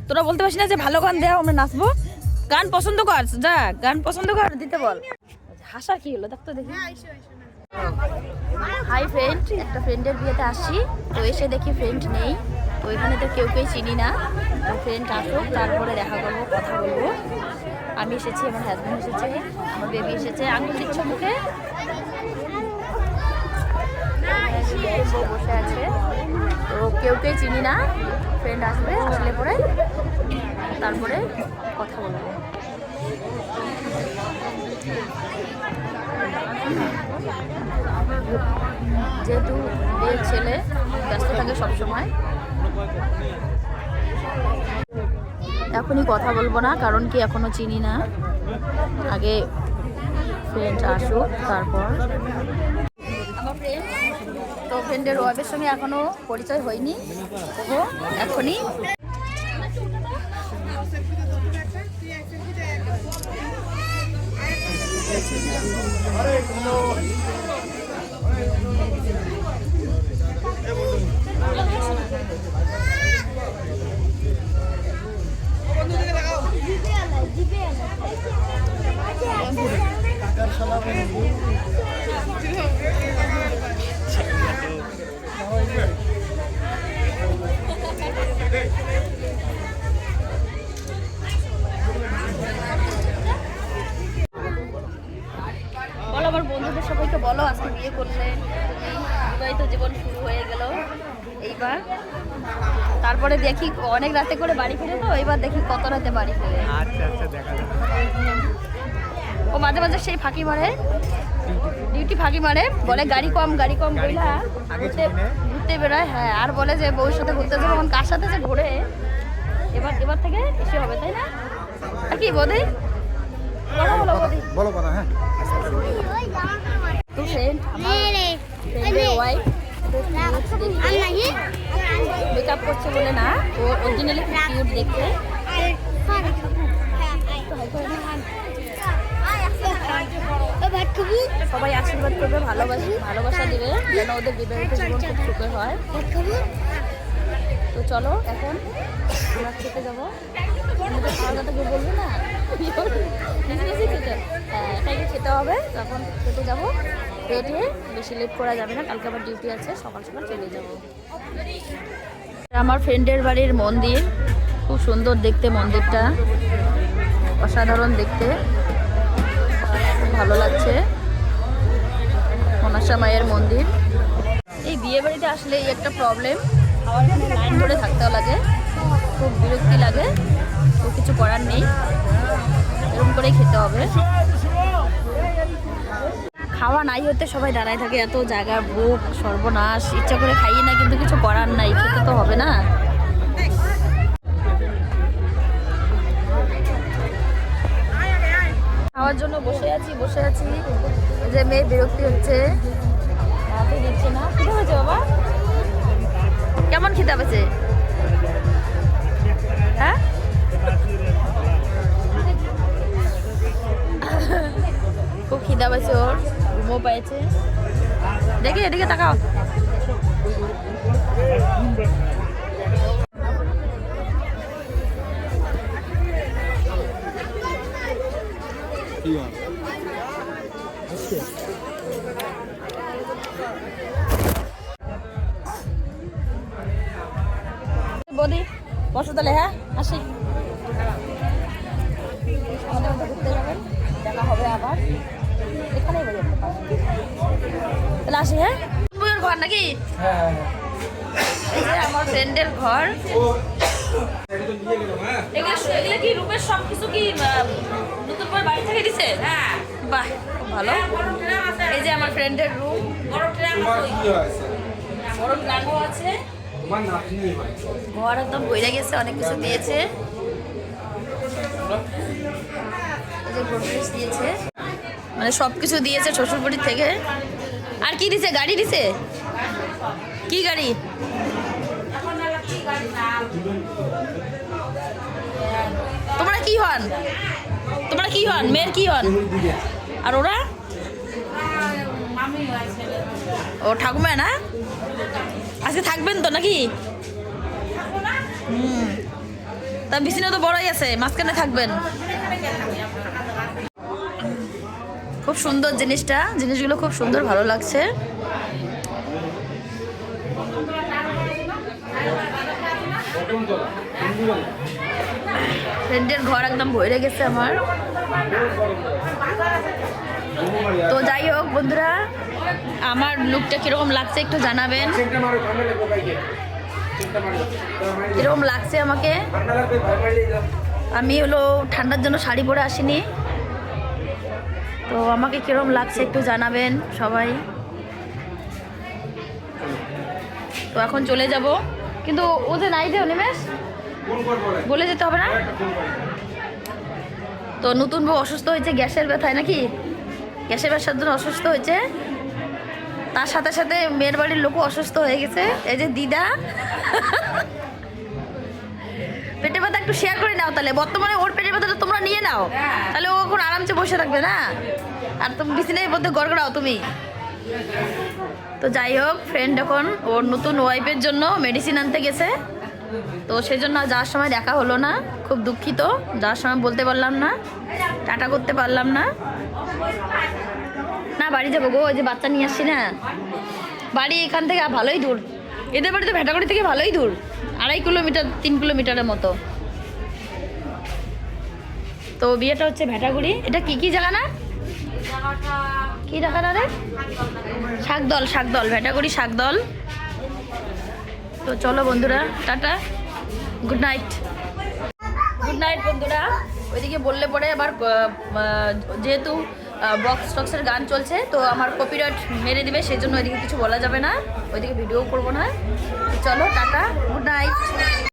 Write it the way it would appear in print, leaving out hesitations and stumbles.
তোরা বলতে পারছিস না যে ভালো গান দেওয়া আমরা নাচবো? গান পছন্দ কর, যা গান পছন্দ কর, দিতে বল। হাসা কি হলো দেখ তো দেখি। হাই ফ্রেন্ড, একটা ফ্রেন্ডের বিয়েতে আসি, তো এসে দেখি ফ্রেন্ড নেই, তো এখানে তো কেউকেই চিনি না। তো ফ্রেন্ড আসুক, তারপরে দেখা করবো, কথা বলবো। আমি এসেছি, আমার হাজব্যান্ড এসেছে, আমার বেবি এসেছে। আঙুল দিচ্ছ মুখে, বসে আছে। তো কেউকেই চিনি না, ফ্রেন্ড আসবে, আসলে পরে তারপরে কথা বলবো। যেহেতু বিয়ের ছেলে ব্যস্ত থাকে সবসময়, এখনই কথা বলবো না, কারণ কি এখনো চিনি না, আগে ফ্রেন্ড আসুক তারপর। আমার ফ্রেন্ড, তো ফ্রেন্ডের ওয়াইফের সঙ্গে এখনো পরিচয় হয়নি, ও এখনই বলো আমার বন্ধুদের সবাইকে বলো, আজকে বিয়ে করলে বিবাহিত জীবন শুরু হয়ে গেল এইবার। তারপরে দেখি অনেক রাতে করে বাড়ি ফিরে, তো এইবার দেখি কত রাতে বাড়ি ফিরে। ও মাঝে মাঝে সেই ফাঁকি মারে, ডিউটি ফাঁকি মারে, বলে গাড়ি কম বইলা ঘুরতে বেরোয়। হ্যাঁ, আর বলে যে বউর সাথে ঘুরতে যাবো, এখন কার সাথে যে ঘুরে এবার থেকে এসে হবে, তাই না? আর কি বৌদি বলো কথা। হ্যাঁ, তো ফ্রেন্ড, ফ্রেন্ডের ওয়াইফ মেকআপ করছে বলে না, ও অরিজিনালি কিউট দেখতে। সবাই আশীর্বাদ করবে, ভালোবাসা দেবে, যেন ওদের বিবাহিত জীবন খুব সুখের হয়। তো চলো এখন আমরা খেতে যাবো। খাওয়া দাওয়া কেউ বলবে না, খেতে, হ্যাঁ এটাকে খেতে হবে। তখন খেতে যাবো, রেডি হয়ে, বেশি লেট করা যাবে না, কালকে আবার ডিউটি আছে, সকাল সকাল চলে যাবো। আমার ফ্রেন্ডের বাড়ির মন্দির, খুব সুন্দর দেখতে মন্দিরটা, অসাধারণ দেখতে, খুব ভালো লাগছে। মনসা মায়ের মন্দির। এই বিয়ে বাড়িতে আসলে এই একটা প্রবলেম, খাওয়ার জন্য লাইন ধরে থাকতে লাগে, খুব বিরক্তি লাগে, তো কিছু করার নেই, এরকম করেই খেতে হবে। খাওয়া নাই হতে সবাই দাঁড়ায় থাকে, এত জায়গার বুক সর্বনাশ, ইচ্ছা করে খাইয়ে না, কিন্তু কিছু করার নাই, খেতে তো হবে না। খাওয়ার জন্য বসে আছি, যে মেয়ে বিরক্তি হচ্ছে, হাতে দিচ্ছে না। খেতে হয়েছে বাবা, কেমন খেতে পেয়েছে? হ্যাঁ, খুব খিদা পাইছে ওর, ঘুমও পাইছে। দেখি এদিকে তাকাও। বৌদি বসো তাহলে, হ্যাঁ আসি, আমাদের মধ্যে ঘুরতে যাবেন, দেখা হবে আবার এখানেই বাড়ি একটা পাশে, তাহলে আসি। হ্যাঁ, বউয়ের ঘর নাকি? এই যে আমার ফ্রেন্ডের ঘর। এগুলো কি রুমের সব কিছু কি নতুন করে বাড়ি থেকে দিছে? হ্যাঁ, বাহ খুব ভালো। এই যে আমার ফ্রেন্ডের রুম, বড় ট্রাঙ্কও আছে, ঘর একদম বইরা গেছে, অনেক কিছু দিয়েছে, এই যে গ্রোসারিস দিয়েছে, মানে সব কিছু দিয়েছে শ্বশুরবাড়ি থেকে। আর কি দিছে? গাড়ি দিছে। কি গাড়ি? তোমরা কি হন? মেয়ের কি হন? আর ওরা? ও ঠাকুমা না? আজকে থাকবেন তো নাকি? তা বিছানা তো বড়ই আছে, মাঝখানে থাকবেন। খুব সুন্দর জিনিসগুলো খুব সুন্দর, ভালো লাগছে। ফ্রেন্ডের ঘর একদম ভরে গেছে আমার। তো যাই হোক বন্ধুরা, আমার লুকটা কিরকম লাগছে একটু জানাবেন, কিরকম লাগছে আমাকে। আমি হলো ঠান্ডার জন্য শাড়ি পরে আসিনি, তো আমাকে কিরকম লাগছে একটু জানাবেন সবাই। তো এখন চলে যাব, কিন্তু ও যে নাই দেও নিমেষ, বলে যেতে হবে না। তো নতুন বউ অসুস্থ হয়েছে গ্যাসের ব্যথায়, নাকি গ্যাসের ব্যথার জন্য অসুস্থ হয়েছে। তার সাথে সাথে মেয়ের বাড়ির লোকও অসুস্থ হয়ে গেছে। এই যে দিদা, পেটে ব্যথা একটু শেয়ার করে নাও তাহলে। বর্তমানে ওর পেটের ব্যথাটা তোমরা নিয়ে নাও, তাহলে ও এখন আরামসে বসে থাকবে না, আর তুমি বিছানায় মধ্যে গড়গড়াও তুমি। তো যাই হোক, ফ্রেন্ড এখন ওর নতুন ওয়াইফের জন্য মেডিসিন আনতে গেছে, তো সেজন্য যাওয়ার সময় দেখা হলো না। খুব দুঃখিত, যাওয়ার সময় বলতে পারলাম না, টাটা করতে পারলাম না। না বাড়ি যাবো গো, ওই যে বাচ্চা নিয়ে আসছি না। বাড়ি এখান থেকে ভালোই দূর, এদের বাড়ি তো ভেটাগুড়ি থেকে ভালোই দূর, 2.5 কিলোমিটার 3 কিলোমিটারের মতো। তো বিয়েটা হচ্ছে ভেটাগুড়ি। এটা কি জায়গা না, কি জায়গা না রে? শাকদল, ভেটাগুড়ি শাকদল। তো চলো বন্ধুরা, টাটা, গুড নাইট বন্ধুরা। ওইদিকে বললে পরে আবার যেহেতু বক্স টক্সের গান চলছে, তো আমার কপিরাইট মেরে দিবে, সেই জন্য ওইদিকে কিছু বলা যাবে না, ওইদিকে ভিডিও করবো না। চলো টাটা, গুড নাইট।